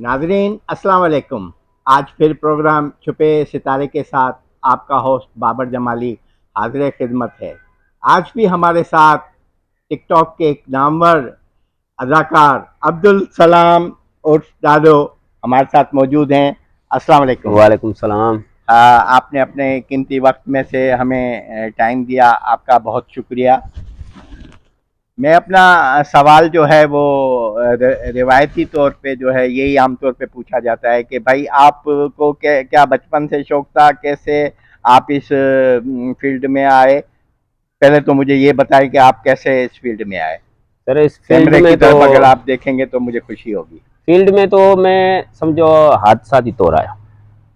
नाजरीन अस्सलाम वालेकुम। आज फिर प्रोग्राम छुपे सितारे के साथ आपका होस्ट बाबर जमाली हाजिर खिदमत है। आज भी हमारे साथ टिकटॉक के एक नामवर अदाकार अब्दुल सलाम उर्फ दादो हमारे साथ मौजूद हैं। अस्सलाम वालेकुम। वालेकुम सलाम। आपने अपने कीमती वक्त में से हमें टाइम दिया, आपका बहुत शुक्रिया। मैं अपना सवाल जो है वो रिवायती तौर पे जो है यही आमतौर पे पूछा जाता है कि भाई आपको क्या बचपन से शौक था, कैसे आप इस फील्ड में आए। पहले तो मुझे ये बताएं कि आप कैसे इस फील्ड में आए। सर इस फील्ड कैमरे की में तो तरफ अगर आप देखेंगे तो मुझे खुशी होगी। मैं समझो हादसा ही तौर आया।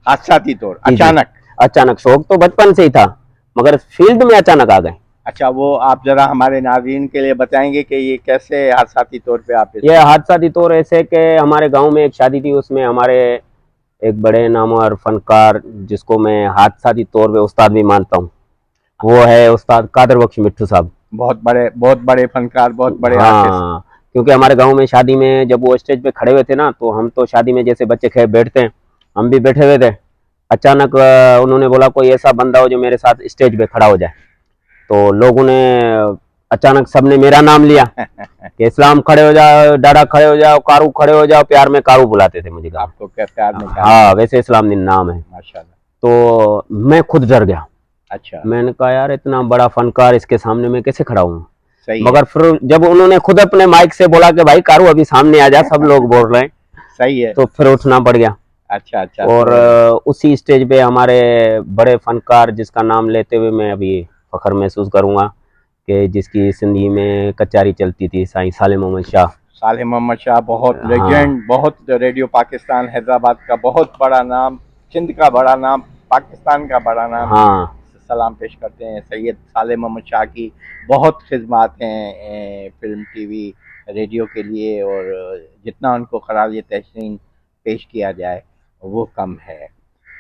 हादसाती तौर, जी जी, अचानक। अचानक। शौक तो बचपन से ही था मगर फील्ड में अचानक आ गए। अच्छा, वो आप जरा हमारे नाज़रीन के लिए बताएंगे कि ये कैसे हादसाती तौर पे आप यह हादसा ही तौर ऐसे कि हमारे गांव में एक शादी थी, उसमें हमारे एक बड़े नामवर फनकार जिसको मैं हादसा ही तौर पे उस्ताद भी मानता हूँ, वो है उस्ताद कादर बख्श मिट्ठू साहब। बहुत बड़े फनकार, बहुत बड़े आर्टिस्ट। हाँ, क्योंकि हमारे गांव में शादी में जब वो स्टेज पे खड़े हुए थे ना, तो हम तो शादी में जैसे बच्चे खे बैठते हैं, हम भी बैठे हुए थे। अचानक उन्होंने बोला कोई ऐसा बंदा हो जो मेरे साथ स्टेज पे खड़ा हो जाए। तो लोगों ने अचानक सबने मेरा नाम लिया कि इस्लाम खड़े हो जाओ, डाडा खड़े हो जाओ, कारू खड़े हो जाओ। प्यार में कारू बुलाते थे मुझे गाँव। आपको क्या प्यार में हाँ, वैसे इस्लाम दिन नाम है। माशाल्लाह। तो मैं खुद डर गया। अच्छा, मैंने कहा यार इतना बड़ा फनकार, इसके सामने मैं कैसे खड़ा हूँ। सही है। मगर फिर जब उन्होंने खुद अपने माइक से बोला कि भाई कारू अभी सामने आ जा, सब लोग बोल रहे हैं, सही है। तो फिर उठना पड़ गया। अच्छा अच्छा। और तो उसी स्टेज पे हमारे बड़े फनकार जिसका नाम लेते हुए मैं अभी फख्र महसूस करूंगा कि जिसकी जिंदगी में कचहरी चलती थी, साईं साले मोहम्मद शाह। साले मोहम्मद शाह बहुत हाँ लेजेंड, बहुत रेडियो पाकिस्तान हैदराबाद का बहुत बड़ा नाम, सिंध का बड़ा नाम, पाकिस्तान का बड़ा नाम। हाँ सलाम पेश करते हैं सैयद साले मोहम्मद शाह की। बहुत खिदमात हैं फिल्म, टीवी, रेडियो के लिए, और जितना उनको खराज तहसीन पेश किया जाए वो कम है।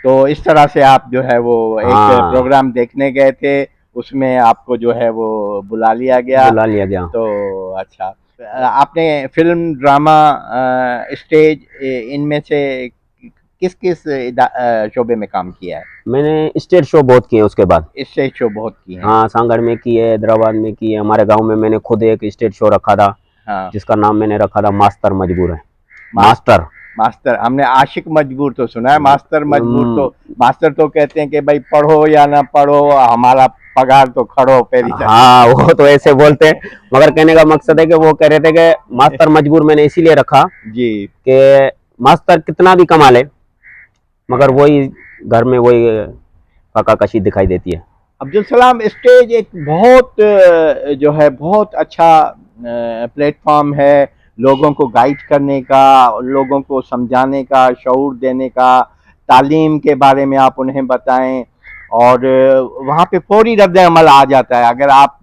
तो इस तरह से आप जो है वो एक हाँ, प्रोग्राम देखने गए थे, उसमें आपको जो है वो बुला लिया गया। बुला लिया गया। तो अच्छा, आपने फिल्म, ड्रामा, स्टेज, इनमें से किस किस शोबे में काम किया है। मैंने स्टेज शो बहुत किए उसके बाद। स्टेज शो बहुत किए हैं। हाँ, सांगड़ में की है, हैदराबाद में की है, हमारे गांव में मैंने खुद एक स्टेज शो रखा था हाँ। जिसका नाम मैंने रखा था मास्टर मजबूर है। मास, मास्टर। मास्टर, हमने आशिक मजबूर तो सुना है, मास्टर मजबूर तो, हम्म, मास्टर तो कहते हैं कि भाई पढ़ो या ना पढ़ो हमारा पगार तो खड़ो पेरी हाँ वो तो ऐसे बोलते हैं, मगर कहने का मकसद है कि वो कह रहे थे कि मास्टर मजबूर मैंने इसीलिए रखा जी। कि मास्टर कितना भी कमा ले मगर वही घर में वही फाका कशी दिखाई देती है। अब्दुल सलाम, स्टेज एक बहुत जो है बहुत अच्छा प्लेटफॉर्म है लोगों को गाइड करने का, लोगों को समझाने का, शऊर देने का, तालीम के बारे में आप उन्हें बताएं, और वहाँ पे फौरी रद्द अमल आ जाता है। अगर आप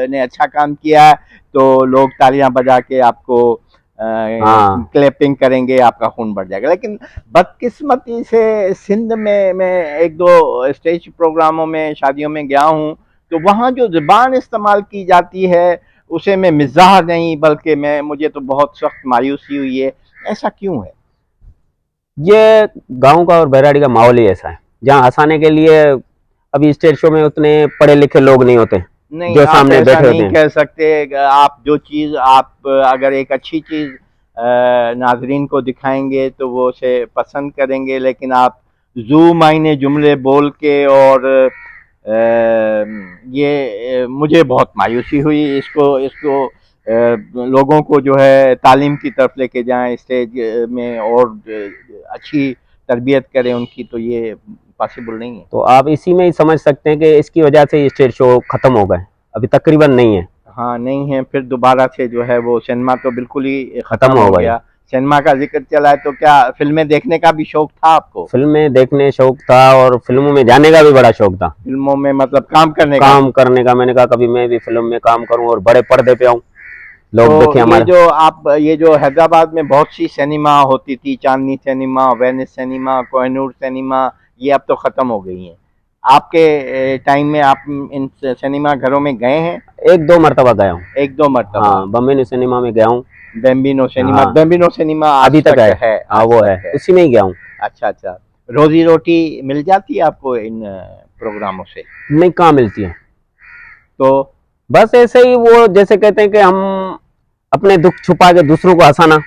ने अच्छा काम किया है तो लोग तालियां बजा के आपको हाँ क्लैपिंग करेंगे, आपका खून बढ़ जाएगा। लेकिन बदकिस्मती से सिंध में मैं एक दो स्टेज प्रोग्रामों में, शादियों में गया हूँ, तो वहाँ जो ज़बान इस्तेमाल की जाती है उसे मैं मिजाह नहीं बल्कि मैं, मुझे तो बहुत सख्त मायूसी हुई है। ऐसा क्यों है। ये गांव का और बैराड़ी का माहौल ही ऐसा है जहाँ हंसाने के लिए अभी स्टेज शो में उतने पढ़े लिखे लोग नहीं होते नहीं, जो आप सामने ऐसा बैठे होते नहीं हैं। कह सकते। आप जो चीज़, आप अगर एक अच्छी चीज़ नाजरीन को दिखाएंगे तो वो उसे पसंद करेंगे, लेकिन आप जू मायने जुमले बोल के, और ये मुझे बहुत मायूसी हुई। इसको इसको लोगों को जो है तालीम की तरफ लेके जाएं स्टेज में, और अच्छी तरबियत करें उनकी, तो ये पॉसिबल नहीं है। तो आप इसी में ही समझ सकते हैं कि इसकी वजह से स्टेज शो खत्म हो गए, अभी तकरीबन नहीं है, हाँ, नहीं है। फिर दोबारा से जो है वो सिनेमा तो बिल्कुल ही खत्म ख़त्म हो हो गए। गया। सिनेमा का ज़िक्र चला है तो क्या फ़िल्में देखने का भी शौक था आपको? फिल्में देखने शौक था और फिल्मों में जाने का भी बड़ा शौक था। फ़िल्मों में मतलब काम करने का? काम करने का, मैंने कहा कभी मैं भी फिल्म में काम करूं और बड़े पर्दे पे आऊं, लोग तो देखें हमारे। ये जो हैदराबाद में बहुत सी सिनेमा होती थी, Chandni cinema, Venice cinema, Kohinoor cinema, ये अब तो ख़त्म हो गई हैं। आपके टाइम में आप इन सिनेमा घरों में गए हैं? एक दो मरतबा गया हूँ। 1-2 मरतबा। हाँ, बम्बई सिनेमा में गया हूँ। बेम्बिनो सिनेमा, हाँ। बेम्बिनो सिनेमा अभी तक है। हाँ आज वो तक है, उसी में ही गया हूँ। अच्छा अच्छा। रोजी रोटी मिल जाती है आपको इन प्रोग्रामों से? नहीं, कहाँ मिलती है। तो बस ऐसे ही, वो जैसे कहते हैं कि हम अपने दुख छुपा के दूसरों को हंसाना।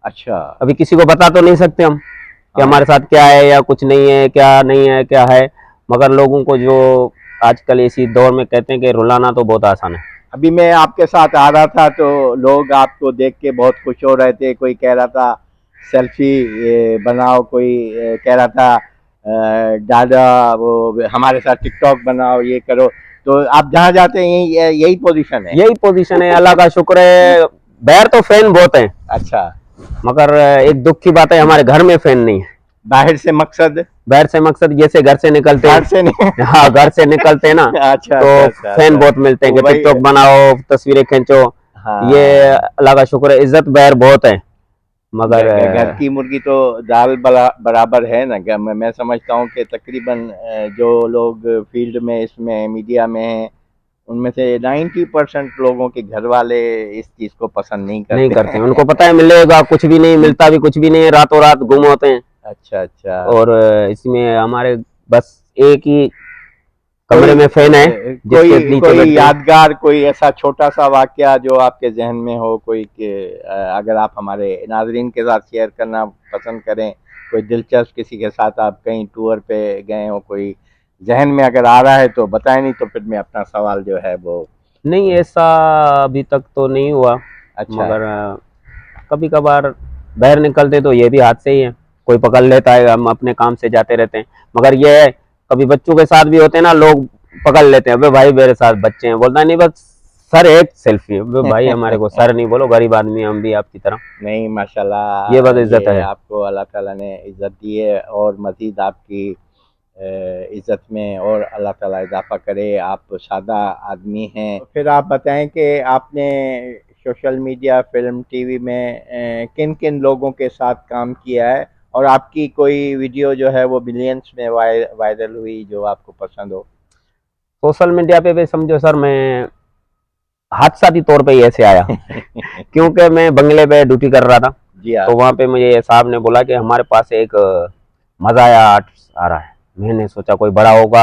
अच्छा। अभी किसी को बता तो नहीं सकते हम कि हाँ। हमारे साथ क्या है या कुछ नहीं है, क्या नहीं है, क्या है। मगर लोगों को जो आजकल इसी दौर में कहते हैं कि रुलाना तो बहुत आसान है। अभी मैं आपके साथ आ रहा था तो लोग आपको देख के बहुत खुश हो रहे थे। कोई कह रहा था सेल्फी बनाओ, कोई कह रहा था दादा वो हमारे साथ टिकटॉक बनाओ, ये करो। तो आप जहाँ जाते हैं यही यही पोजीशन है? यही पोजीशन है, अल्लाह का शुक्र है। बैर तो फैन बहुत है, अच्छा। मगर एक दुख की बात है, हमारे घर में फैन नहीं है। बाहर से मकसद? बैर से मकसद जैसे घर से निकलते घर हैं। से नहीं? हाँ, घर से निकलते हैं ना, अच्छा तो अच्छा अच्छा फैन अच्छा। बहुत मिलते हैं तो कि वही टिकटॉक बनाओ, तस्वीरें खींचो। ये हाँ। अल्लाह का शुक्र है, इज्जत बैर बहुत है। मगर घर की मुर्गी तो दाल बराबर है ना। मैं समझता हूँ कि तकरीबन जो लोग फील्ड में इसमें मीडिया में हैं उनमें से 90% लोगों के घर वाले इस चीज को पसंद नहीं नहीं करते करते, उनको हैं। पता है मिलेगा कुछ भी नहीं, मिलता भी कुछ भी नहीं है, रातों रात गुम होते हैं। अच्छा अच्छा। और इसमें हमारे बस एक ही कमरे कोई में फैन है, जिसके कोई नीचे कोई बैठते हैं। यादगार, कोई ऐसा छोटा सा वाकया जो आपके जहन में हो, कोई के अगर आप हमारे नाजरीन के साथ शेयर करना पसंद करें, कोई दिलचस्प किसी के साथ आप कहीं टूर पे गए हो, कोई जहन में अगर आ रहा है तो बताएं, नहीं तो फिर मैं अपना सवाल जो है वो। नहीं, ऐसा अभी तक तो नहीं हुआ। अच्छा। मगर कभी कभार बाहर निकलते तो ये भी हाथ से ही है, कोई पकड़ लेता है, हम अपने काम से जाते रहते हैं। मगर ये है, कभी बच्चों के साथ भी होते हैं ना, लोग पकड़ लेते हैं, अबे भाई मेरे साथ बच्चे हैं, बोलता है नहीं बस सर एक सेल्फी। अबे भाई हमारे को सर नहीं बोलो, गरीब आदमी हैं, हम भी आपकी तरह। नहीं माशाल्लाह, ये बस इज्जत ये है। आपको अल्लाह ताला ने इज़्ज़त दी है और मज़ीद आपकी इज़्ज़त में और अल्लाह ताला इज़ाफ़ा करे। आप सादा आदमी हैं। तो फिर आप बताएं कि आपने सोशल मीडिया, फ़िल्म, टीवी में किन-किन लोगों के साथ काम किया है और आपकी कोई वीडियो जो है वो मिलियंस में वायरल हुई जो आपको पसंद हो? सोशल मीडिया पे भी समझो सर, मैं हादसाती तौर पे ही ऐसे आया क्योंकि मैं बंगले पे ड्यूटी कर रहा था। जी हाँ। तो वहाँ पे मुझे साहब ने बोला कि हमारे पास एक मजा आया आर्टिस्ट आ रहा है। मैंने सोचा कोई बड़ा होगा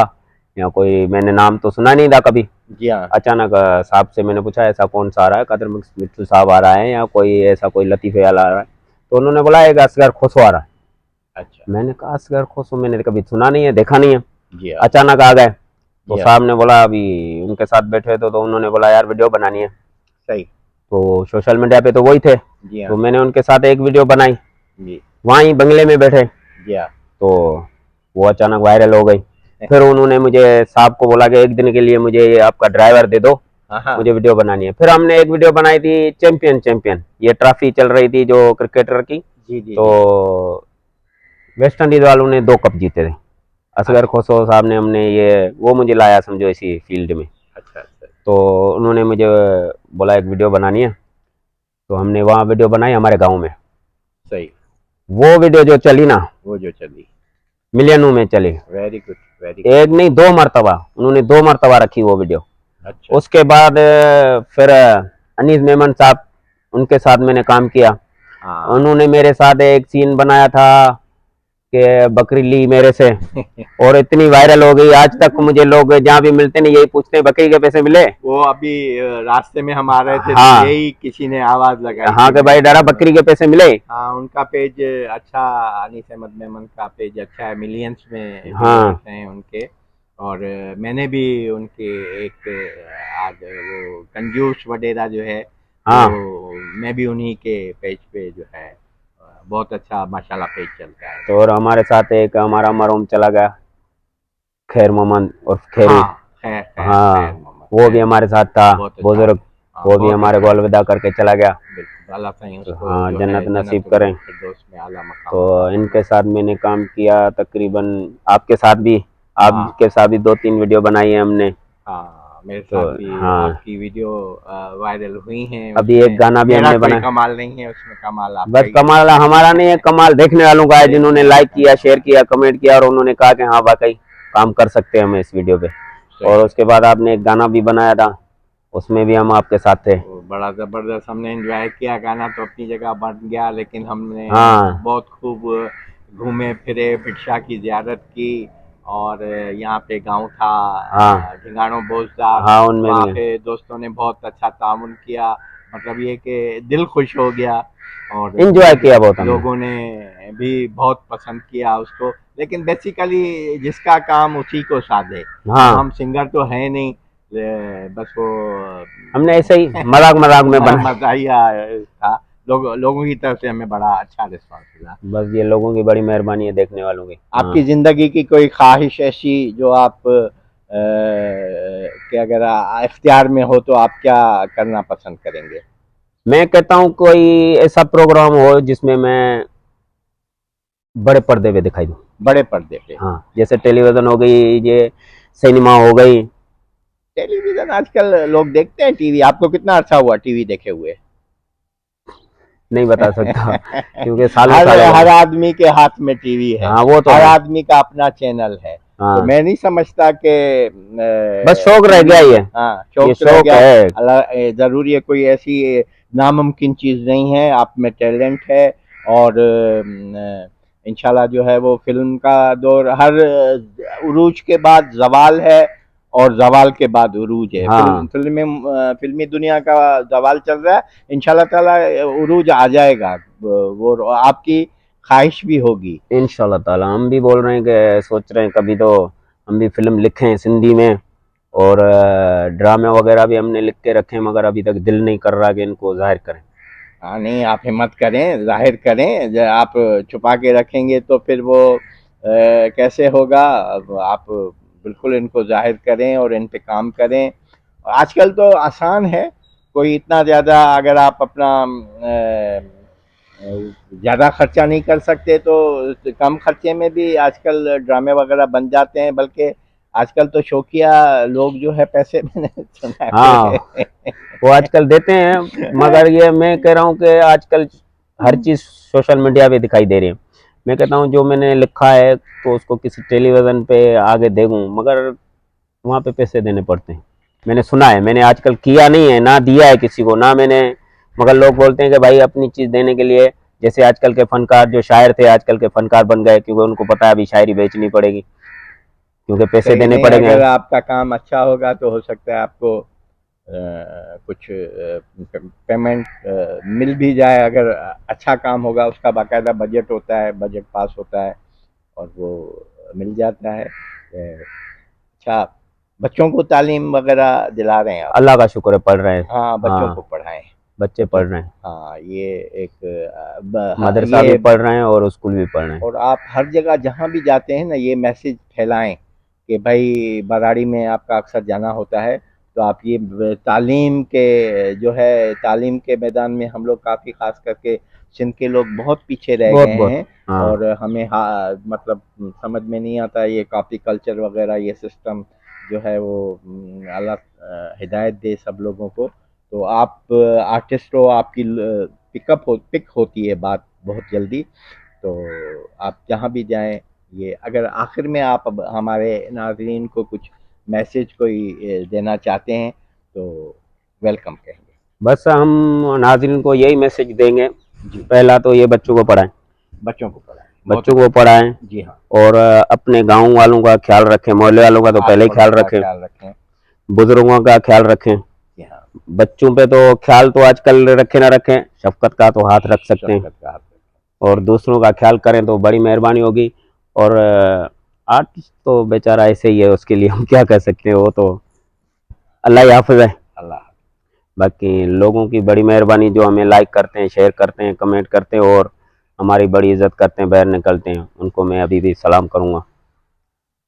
या कोई, मैंने नाम तो सुना नहीं था कभी। जी हाँ। अचानक साहब से मैंने पूछा ऐसा कौन सा आ रहा है, कादर मिट्टू साहब आ रहा है या कोई ऐसा कोई लतीफ़े वाला आ रहा है। तो उन्होंने बोला एक असगर खोसो आ रहा है। अच्छा। मैंने कहा असगर खोसो, मैंने कभी सुना नहीं है, देखा नहीं है। जी हाँ। अचानक आ गए तो जी हाँ। साहब ने बोला, अभी उनके साथ बैठे तो उन्होंने बोला यार वीडियो बनानी है। सही। तो सोशल मीडिया पे तो वही थे, जी हाँ। तो मैंने उनके साथ एक वीडियो बनाई, जी। वहीं बंगले में बैठे। जी हाँ। तो वो अचानक वायरल हो गई। फिर उन्होंने मुझे साहब को बोला कि एक दिन के लिए मुझे ये आपका ड्राइवर दे दो, हाँ हाँ। मुझे वीडियो बनानी है। फिर हमने एक वीडियो बनाई थी चैंपियन चैंपियन, ये ट्रॉफी चल रही थी जो क्रिकेटर की। जी जी तो जी। वेस्ट इंडीज वालों ने 2 कप जीते थे, असगर अच्छा खोसो साहब ने, हमने ये वो मुझे लाया समझो इसी फील्ड में। अच्छा अच्छा। तो उन्होंने मुझे बोला एक वीडियो बनानी है, तो हमने वहाँ वीडियो बनाई हमारे गांव में। सही। वो वीडियो जो चली ना, वो जो चली। मिलियनों में चली। वेरी गुड वेरी एक नहीं 2 मरतबा, उन्होंने 2 मरतबा रखी वो वीडियो। गुड। अच्छा। उसके बाद फिर अनीस मेमन साहब, उनके साथ मैंने काम किया। हाँ। उन्होंने मेरे साथ एक सीन बनाया था कि बकरी ली मेरे से, और इतनी वायरल हो गई, आज तक मुझे लोग जहाँ भी मिलते हैं यही पूछते हैं बकरी के पैसे मिले। वो अभी रास्ते में हम आ रहे थे तो हाँ यही किसी ने आवाज लगाई हाँ थी कि भाई डरा बकरी के पैसे मिले। हाँ उनका पेज अच्छा, अनीस अहमद मेमन का पेज अच्छा है, मिलियंस में हाँ व्यूअर्स हैं उनके। और मैंने भी उनके एक आज वो कंजूस वडेरा जो है हाँ। वो मैं भी उन्हीं के पेज पे जो है बहुत अच्छा माशाल्लाह पेज चलता है। तो और हमारे साथ एक हमारा मरहूम चला गया, खैर मोहम्मद और खैरू। हाँ। खैर खैर खैर हाँ, मोहम्मद वो खैर भी हमारे साथ था, बहुत अच्छा बुजुर्ग। हाँ, वो भी बहुत हमारे को अच्छा। अलविदा करके चला गया। बिल्कुल अल्लाह ताला तो उसको हाँ, जो है जन्नत नसीब जन्नतुल करें। फिरदौस में आला मकाम तो अता इनके फरमाए। साथ मैंने काम किया तकरीबन, आपके साथ भी, हाँ आपके साथ भी 2-3 वीडियो बनाई है हमने। हाँ, मेरे तो साथ भी हाँ, आपकी वीडियो वायरल हुई हैं। अभी एक उसमें गाना भी मेरा हमने कोई बनाया। कमाल नहीं है, उसमें कमाल आपका बस ही है। कमाल हमारा नहीं है, कमाल देखने वालों का है, जिन्होंने देखने वालों लाइक का किया, है। शेयर किया, कमेंट किया, और उन्होंने कहा कि हाँ वाकई काम कर सकते हैं हम इस वीडियो पे। सही। और उसके बाद आपने एक गाना भी बनाया था, उसमें भी हम आपके साथ थे। तो बड़ा ज़बरदस्त हमने एंजॉय किया। गाना तो अपनी जगह बन गया, लेकिन हमने हाँ बहुत खूब घूमे फिरे, बिरसा की ज़ियारत की, और यहाँ पे गांव था हाँ ढिंगानो बोझदार, हाँ, उनमें वहाँ भी पे दोस्तों ने बहुत अच्छा तामुन किया। मतलब ये कि दिल खुश हो गया, और इंजॉय किया बहुत हमने। लोगों ने भी बहुत पसंद किया उसको। लेकिन बेसिकली जिसका काम उसी को साधे। अब हाँ, हम सिंगर तो हैं नहीं, बस वो हमने ऐसे ही मजाक मजाक में बनाया। मजाहिया था। लोगों की तरफ से हमें बड़ा अच्छा रिस्पॉन्स मिला। बस ये लोगों की बड़ी मेहरबानी है, देखने वालों की। आपकी हाँ, जिंदगी की कोई ख्वाहिश ऐसी जो आप कि अगर इख्तियार में हो तो आप क्या करना पसंद करेंगे? मैं कहता हूँ कोई ऐसा प्रोग्राम हो जिसमें मैं बड़े पर्दे पे दिखाई दूँ। बड़े पर्दे पे। हाँ, जैसे टेलीविजन हो गई, ये सिनेमा हो गई। टेलीविजन आजकल लोग देखते हैं टीवी? आपको कितना अच्छा हुआ टीवी देखे हुए? नहीं बता सकता क्योंकि सालों हर साल हो हर गए। आदमी के हाथ में टीवी है, हाँ वो तो हर है। आदमी का अपना चैनल है। तो हाँ, मैं नहीं समझता कि बस शौक रह टीवी, गया ये। हाँ ये शौक रह शौक गया। है। जरूरी है, कोई ऐसी नामुमकिन चीज नहीं है। आप में टैलेंट है, और इंशाल्लाह जो है वो फिल्म का दौर हर उरूज के बाद जवाल है, और जवाल के बाद उरूज है। हाँ, फिल्मी दुनिया का जवाल चल रहा है, इंशाल्लाह ताला उरूज आ जाएगा। वो आपकी ख्वाहिश भी होगी। इंशाल्लाह ताला हम भी बोल रहे हैं कि सोच रहे हैं कभी तो हम भी फिल्म लिखें सिंधी में, और ड्रामे वगैरह भी हमने लिख के रखे हैं, मगर अभी तक दिल नहीं कर रहा कि इनको जाहिर करें। हाँ नहीं, आप हिम्मत करें, जाहिर करें। आप छुपा के रखेंगे तो फिर वो कैसे होगा? अब आप बिल्कुल इनको जाहिर करें और इन पे काम करें। आजकल तो आसान है, कोई इतना ज़्यादा अगर आप अपना ज़्यादा खर्चा नहीं कर सकते तो कम खर्चे में भी आजकल ड्रामे वगैरह बन जाते हैं। बल्कि आजकल तो शौकिया लोग जो है पैसे मैंने सुना है हाँ, वो आजकल देते हैं, मगर ये मैं कह रहा हूँ कि आजकल हर चीज़ सोशल मीडिया पे दिखाई दे रही है। मैं कहता हूँ जो मैंने लिखा है तो उसको किसी टेलीविज़न पे आगे देखूँ, मगर वहाँ पे पैसे देने पड़ते हैं। मैंने सुना है, मैंने आजकल किया नहीं है, ना दिया है किसी को, ना मैंने, मगर लोग बोलते हैं कि भाई अपनी चीज़ देने के लिए, जैसे आजकल के फनकार जो शायर थे आजकल के फनकार बन गए, क्योंकि उनको पता है अभी शायरी बेचनी पड़ेगी, क्योंकि पैसे सही देने नहीं, पड़ेंगे। अगर आपका काम अच्छा होगा तो हो सकता है आपको कुछ पेमेंट मिल भी जाए। अगर अच्छा काम होगा, उसका बाकायदा बजट होता है, बजट पास होता है, और वो मिल जाता है। अच्छा, बच्चों को तालीम वगैरह दिला रहे हैं आप? अल्लाह का शुक्र है, पढ़ रहे हैं। हाँ, बच्चों को हाँ, पढ़ाएं। बच्चे बच्चों, पढ़ रहे हैं, हाँ ये एक मदरसा भी ये, पढ़ रहे हैं और स्कूल भी पढ़ रहे हैं। और आप हर जगह जहाँ भी जाते हैं ना, ये मैसेज फैलाएं कि भाई बराड़ी में आपका अक्सर जाना होता है, तो आप ये तालीम के जो है, तालीम के मैदान में हम लोग काफ़ी ख़ास करके सिंध के लोग बहुत पीछे रह बहुत गए बहुत। हैं। हाँ, और हमें मतलब समझ में नहीं आता ये कॉपी कल्चर वगैरह, ये सिस्टम जो है वो अल्लाह हिदायत दे सब लोगों को। तो आप आर्टिस्ट हो, आपकी पिक होती है बात बहुत जल्दी। तो आप जहाँ भी जाएं, ये अगर आखिर में आप अब हमारे नाज़रीन को कुछ मैसेज कोई देना चाहते हैं तो वेलकम कहेंगे। बस हम नाज़रीन को यही मैसेज देंगे, जी, पहला तो ये बच्चों को पढ़ाएं, बच्चों को पढ़ाएं, बहुत बच्चों अच्छी को बात। पढ़ाएं, जी हाँ, और अपने गांव वालों का ख्याल रखें, मोहल्ले वालों का तो आस पहले ही ख्याल पड़ोस का रखें, ख्याल रखें। बुजुर्गों का ख्याल रखें। जी हाँ, बच्चों पे तो ख्याल तो आजकल रखे ना रखें, शफकत का तो हाथ रख सकते हैं, शफकत का हाथ रखें। और दूसरों का ख्याल करें तो बड़ी मेहरबानी होगी। और आर्टिस्ट तो बेचारा ऐसे ही है, उसके लिए हम क्या कह सकते हैं, वो तो अल्लाह ही हाफ़िज़ है। अल्लाह। बाकी लोगों की बड़ी मेहरबानी जो हमें लाइक करते हैं, शेयर करते हैं, कमेंट करते हैं, और हमारी बड़ी इज़्ज़त करते हैं, बाहर निकलते हैं, उनको मैं अभी भी सलाम करूँगा।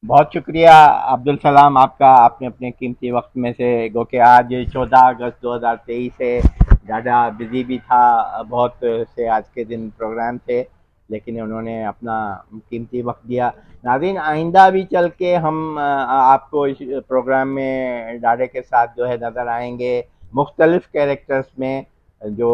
बहुत शुक्रिया अब्दुल सलाम आपका, आपने अपने कीमती वक्त में से, गो कि आज 14 अगस्त 2023 है, ज़्यादा बिजी भी था, बहुत से आज के दिन प्रोग्राम थे, लेकिन उन्होंने अपना कीमती वक्त दिया। नाज़रीन, आइंदा भी चल के हम आपको इस प्रोग्राम में डाडे के साथ जो है नज़र आएंगे, मुख्तलिफ़ कैरेक्टर्स में। जो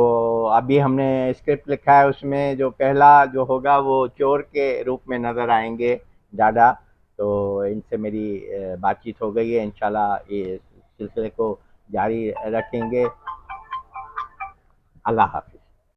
अभी हमने स्क्रिप्ट लिखा है उसमें जो पहला जो होगा वो चोर के रूप में नज़र आएंगे डाडा। तो इनसे मेरी बातचीत हो गई है, इंशाल्लाह ये सिलसिले को जारी रखेंगे। अल्लाह हाफिज।